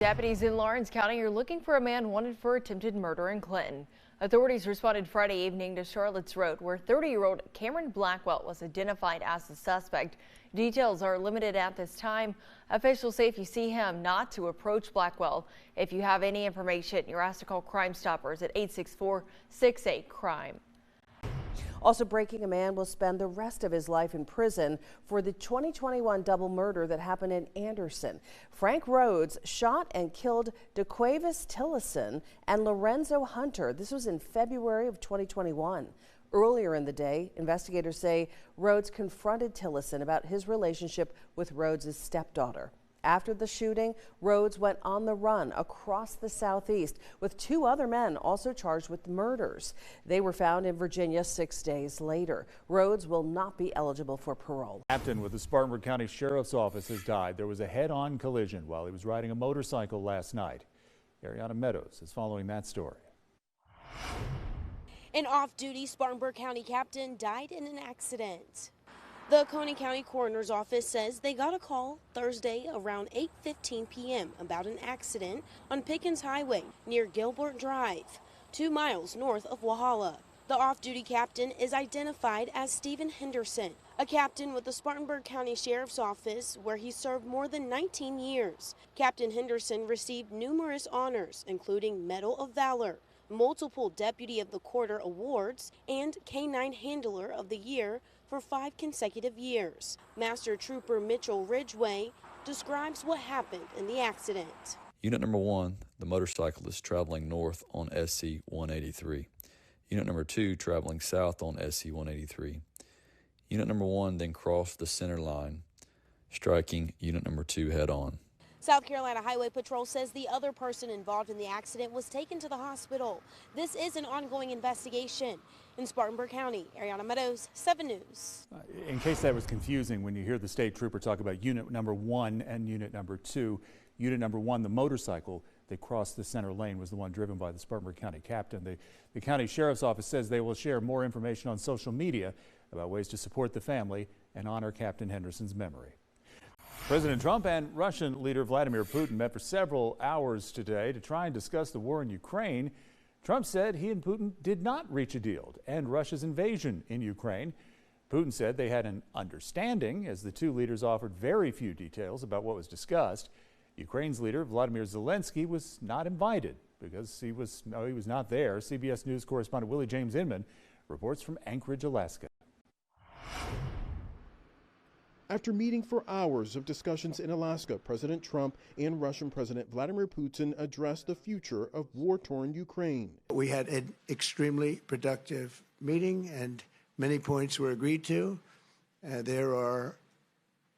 Deputies in Lawrence County are looking for a man wanted for attempted murder in Clinton. Authorities responded Friday evening to Charlotte's Road, where 30-year-old Cameron Blackwell was identified as the suspect. Details are limited at this time. Officials say if you see him, not to approach Blackwell. If you have any information, you're asked to call Crime Stoppers at 864-68-CRIME. Also breaking, a man will spend the rest of his life in prison for the 2021 double murder that happened in Anderson. Frank Rhodes shot and killed DeQuavis Tillison and Lorenzo Hunter. This was in February of 2021. Earlier in the day, investigators say Rhodes confronted Tillison about his relationship with Rhodes' stepdaughter. After the shooting, Rhodes went on the run across the southeast with two other men also charged with murders. They were found in Virginia 6 days later. Rhodes will not be eligible for parole. Captain with the Spartanburg County Sheriff's Office has died. There was a head-on collision while he was riding a motorcycle last night. Ariana Meadows is following that story. An off-duty Spartanburg County captain died in an accident. The Coney County Coroner's Office says they got a call Thursday around 8:15 p.m. about an accident on Pickens Highway near Gilbert Drive, 2 miles north of Walhalla. The off-duty captain is identified as Stephen Henderson, a captain with the Spartanburg County Sheriff's Office where he served more than 19 years. Captain Henderson received numerous honors, including Medal of Valor, multiple Deputy of the Quarter awards, and K-9 Handler of the Year for 5 consecutive years. Master Trooper Mitchell Ridgway describes what happened in the accident. Unit number 1, the motorcycle is traveling north on SC 183. Unit number 2 traveling south on SC 183. Unit number 1 then crossed the center line, striking unit number 2 head on. South Carolina Highway Patrol says the other person involved in the accident was taken to the hospital. This is an ongoing investigation. In Spartanburg County, Ariana Meadows, 7 News. In case that was confusing, when you hear the state trooper talk about unit number 1 and unit number 2, unit number 1, the motorcycle that crossed the center lane, was the one driven by the Spartanburg County captain. The county sheriff's office says they will share more information on social media about ways to support the family and honor Captain Henderson's memory. President Trump and Russian leader Vladimir Putin met for several hours today to try and discuss the war in Ukraine. Trump said he and Putin did not reach a deal to end Russia's invasion in Ukraine. Putin said they had an understanding, as the two leaders offered very few details about what was discussed. Ukraine's leader Vladimir Zelensky was not invited because he was not there. CBS News correspondent Willie James Inman reports from Anchorage, Alaska. After meeting for hours of discussions in Alaska, President Trump and Russian President Vladimir Putin addressed the future of war-torn Ukraine. We had an extremely productive meeting and many points were agreed to. There are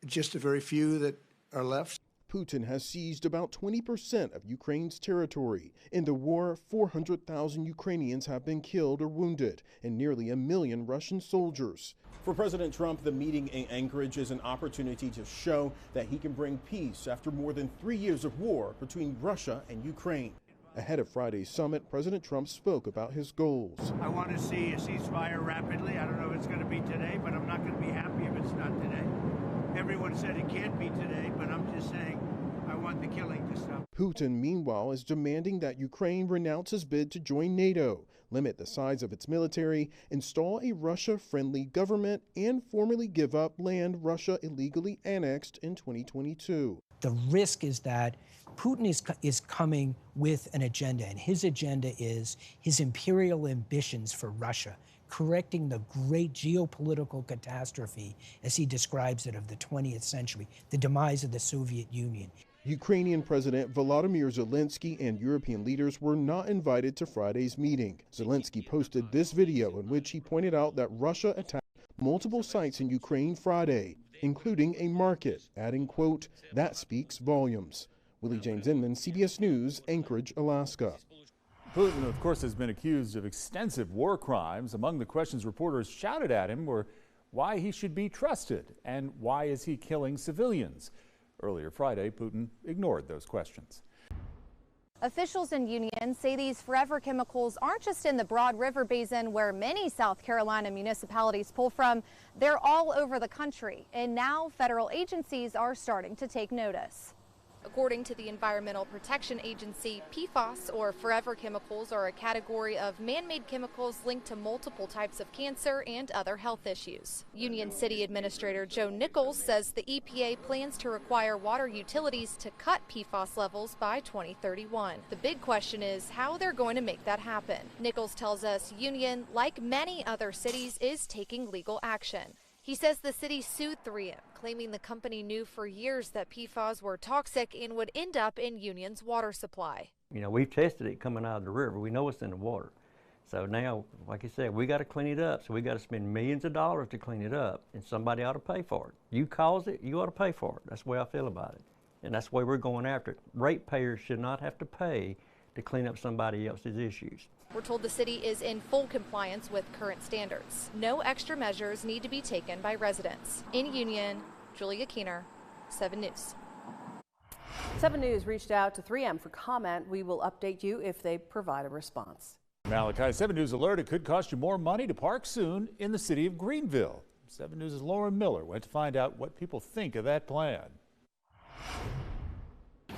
just a very few that are left. Putin has seized about 20% of Ukraine's territory. In the war, 400,000 Ukrainians have been killed or wounded, and nearly 1 million Russian soldiers. For President Trump, the meeting in Anchorage is an opportunity to show that he can bring peace after more than 3 years of war between Russia and Ukraine. Ahead of Friday's summit, President Trump spoke about his goals. I want to see a ceasefire rapidly. I don't know if it's going to be today, but I'm not going to be happy if it's not today. Everyone said it can't be today, but I'm just saying I want the killing to stop. Putin, meanwhile, is demanding that Ukraine renounce his bid to join NATO, limit the size of its military, install a Russia-friendly government, and formally give up land Russia illegally annexed in 2022. The risk is that Putin is coming with an agenda, and his agenda is his imperial ambitions for Russia, correcting the great geopolitical catastrophe, as he describes it, of the 20th century, the demise of the Soviet Union. Ukrainian President Volodymyr Zelensky and European leaders were not invited to Friday's meeting. Zelensky posted this video in which he pointed out that Russia attacked multiple sites in Ukraine Friday, including a market, adding, quote, "That speaks volumes." Willie James Inman, CBS News, Anchorage, Alaska. Putin, of course, has been accused of extensive war crimes. Among the questions reporters shouted at him were why he should be trusted and why is he killing civilians. Earlier Friday, Putin ignored those questions. Officials and unions say these forever chemicals aren't just in the Broad River Basin where many South Carolina municipalities pull from. They're all over the country, and now federal agencies are starting to take notice. According to the Environmental Protection Agency, PFAS, or forever chemicals, are a category of man-made chemicals linked to multiple types of cancer and other health issues. Union City Administrator Joe Nichols says the EPA plans to require water utilities to cut PFAS levels by 2031. The big question is how they're going to make that happen. Nichols tells us Union, like many other cities, is taking legal action. He says the city sued 3M, claiming the company knew for years that PFAS were toxic and would end up in Union's water supply. You know, we've tested it coming out of the river. We know it's in the water. So now, like I said, we got to clean it up. So we got to spend millions of dollars to clean it up, and somebody ought to pay for it. You cause it, you ought to pay for it. That's the way I feel about it. And that's the way we're going after it. Ratepayers should not have to pay to clean up somebody else's issues. We're told the city is in full compliance with current standards. No extra measures need to be taken by residents. In Union, Julia Keener, 7 News. 7 News reached out to 3M for comment. We will update you if they provide a response. Malachi, 7 News alert, it could cost you more money to park soon in the city of Greenville. 7 News' Lauren Miller went to find out what people think of that plan.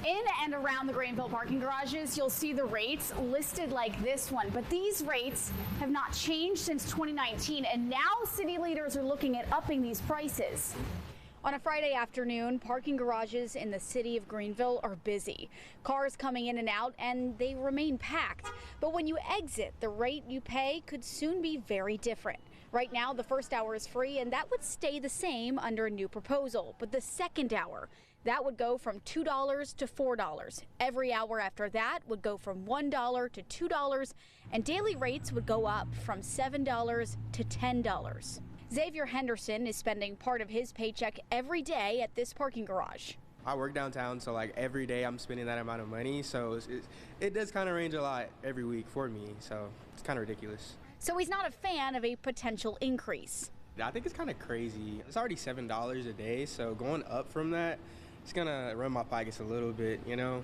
In and around the Greenville parking garages, you'll see the rates listed like this one, but these rates have not changed since 2019, and now city leaders are looking at upping these prices. On a Friday afternoon, parking garages in the city of Greenville are busy. Cars coming in and out, and they remain packed. But when you exit, the rate you pay could soon be very different. Right now, the first hour is free, and that would stay the same under a new proposal. But the second hour, that would go from $2 to $4. Every hour after that would go from $1 to $2, and daily rates would go up from $7 to $10. Xavier Henderson is spending part of his paycheck every day at this parking garage. I work downtown, so like every day I'm spending that amount of money, so it does kind of range a lot every week for me, so it's kind of ridiculous. So he's not a fan of a potential increase. I think it's kind of crazy. It's already $7 a day, so going up from that, it's gonna run my pockets a little bit, you know.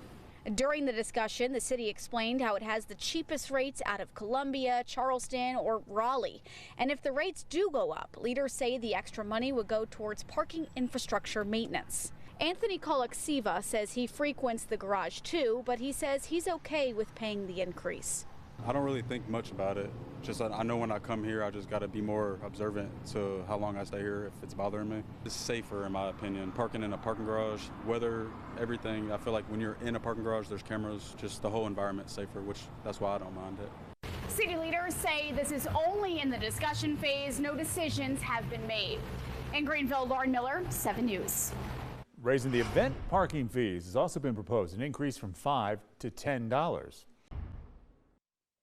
During the discussion, the city explained how it has the cheapest rates out of Columbia, Charleston, or Raleigh. And if the rates do go up, leaders say the extra money would go towards parking infrastructure maintenance. Anthony Colaxiva says he frequents the garage too, but he says he's okay with paying the increase. I don't really think much about it. Just I know when I come here, I just got to be more observant to how long I stay here if it's bothering me. It's safer in my opinion. Parking in a parking garage, weather, everything. I feel like when you're in a parking garage, there's cameras, just the whole environment's safer, which that's why I don't mind it. City leaders say this is only in the discussion phase. No decisions have been made. In Greenville, Lauren Miller, 7 News. Raising the event parking fees has also been proposed, an increase from $5 to $10.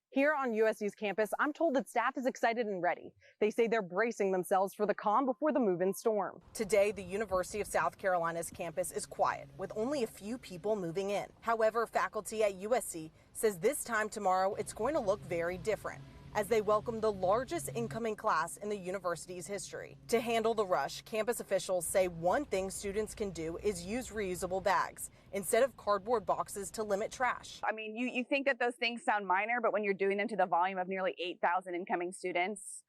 Here on USU's campus, I'm told that staff is excited and ready. They say they're bracing themselves for the calm before the move-in storm. Today, the University of South Carolina's campus is quiet, with only a few people moving in. However, faculty at USC says this time tomorrow it's going to look very different, as they welcome the largest incoming class in the university's history. To handle the rush, campus officials say one thing students can do is use reusable bags instead of cardboard boxes to limit trash. I mean, you think that those things sound minor, but when you're doing them to the volume of nearly 8,000 incoming students,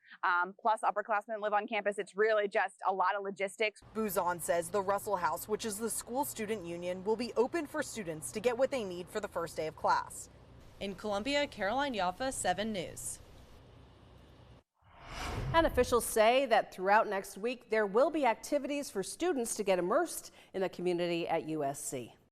plus upperclassmen live on campus, it's really just a lot of logistics. Buzan says the Russell House, which is the school student union, will be open for students to get what they need for the first day of class. In Columbia, Caroline Yaffa, 7 News. And officials say that throughout next week, there will be activities for students to get immersed in the community at USC.